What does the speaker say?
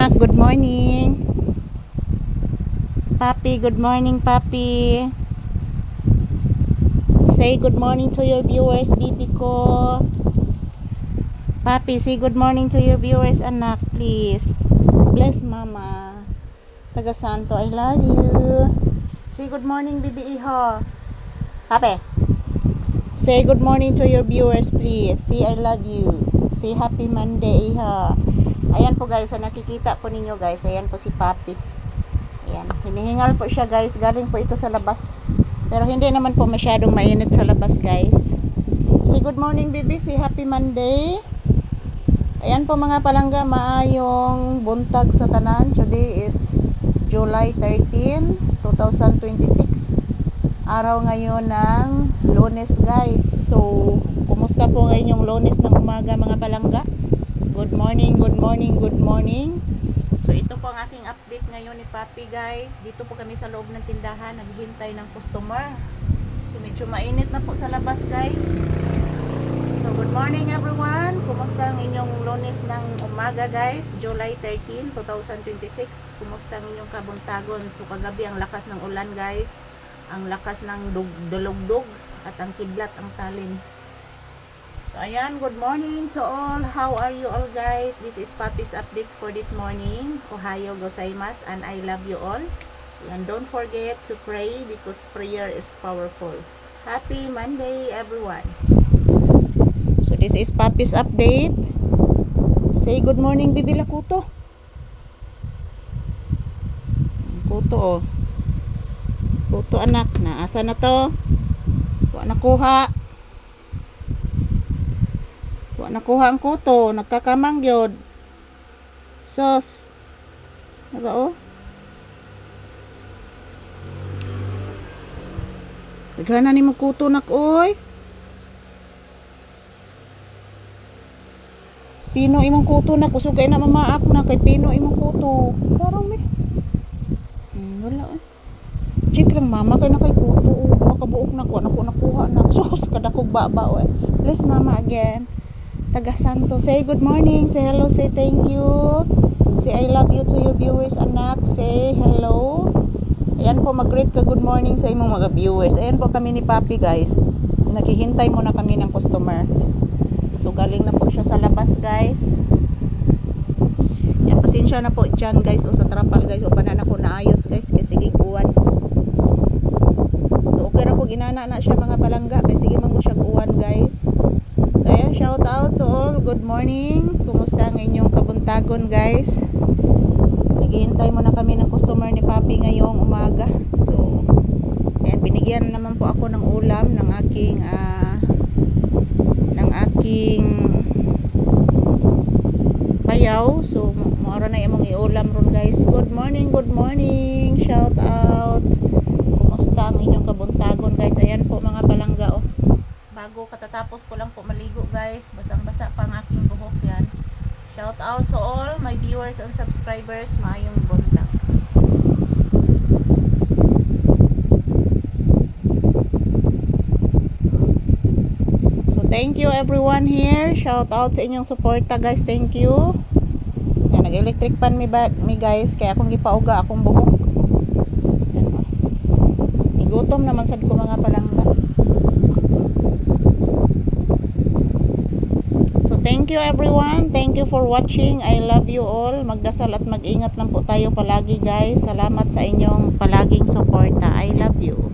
Good morning. Papi, good morning, Papi. Say good morning to your viewers, bibi ko. Papi, say good morning to your viewers, anak, please. Bless mama. Taga Santo, I love you. Say good morning, bibi iho. Papi. Say good morning to your viewers, please. Say I love you. Say happy Monday, iho. Ayan po guys, so nakikita po ninyo guys, ayan po si Papi. Ayan, hinihingal po siya guys, galing po ito sa labas. Pero hindi naman po masyadong mainit sa labas guys. Say good morning baby, say happy Monday. Ayan po mga palangga, maayong buntag sa tanan. Today is July 13, 2026. Araw ngayon ng Lunes guys. So, kumusta po ngayon yung Lunes ng umaga mga palangga? Good morning, good morning, good morning. So ito po ang aking update ngayon ni Papi guys. Dito po kami sa loob ng tindahan, naghihintay ng customer. So medyo mainit na po sa labas guys. So good morning everyone. Kumusta ang inyong Lunes ng umaga guys? July 13, 2026. Kumusta ang inyong kabuntagon? So kagabi ang lakas ng ulan guys. Ang lakas ng dulugdog at ang kidlat ang talim. So ayan, good morning to all. How are you all guys? This is Papi's update for this morning. Ohayo gozaimasu and I love you all. And don't forget to pray because prayer is powerful. Happy Monday everyone. So this is Papi's update. Say good morning Bibi Lakuto. Kuto oh. Kuto anak na. Asa na to? Wa nakuha. Nakuha ang kuto, nagkakamang yun. Sos. Nara o. Taghana ni mo kuto nak oy. Pino imong kuto nak, kusog kay na mamaak na kay pino imong kuto. Tarong me. Wala eh. Check lang mama kay na kay kuto. Makabuok na ko, nakuha na. Sos, kadakog baba oy. Please mama again. Taga Santo, say good morning, say hello, say thank you, say I love you to your viewers anak, say hello. Ayan po, mag-greet ka good morning sa imong mga viewers. Ayan po kami ni Papi guys, naghihintay muna kami ng customer. So galing na po siya sa labas guys. Yan, pasensya na po dyan guys o sa trapal guys, o banan ako naayos guys kasi giguan. So okay na po, ginana na siya mga palangga kasi sige man ko siya guwan guys. So ayan, shout out to all. Good morning. Kumusta ang inyong kabuntagon guys? Naghihintay muna kami ng customer ni Papi ngayong umaga. So ayan, binigyan naman po ako ng ulam ng aking bayaw. So maura na imong iulam ron guys. Good morning, good morning. Shout out. Kumusta ang inyong kabuntagon guys? Ayan po mga palangga oh. Bago katatapos ko lang po maligo guys, basang-basa pa ang aking buhok yan. Shout out to all my viewers and subscribers, maayong buntag. So thank you everyone here. Shout out sa inyong suporta guys, thank you. Yan, nag-electric pan mi guys, kaya akong gipauga akong buhok. Yan, igutom naman sad ko mga palangga. Thank you everyone. Thank you for watching. I love you all. Magdasal at mag-ingat lang po tayo palagi guys. Salamat sa inyong palaging suporta. I love you.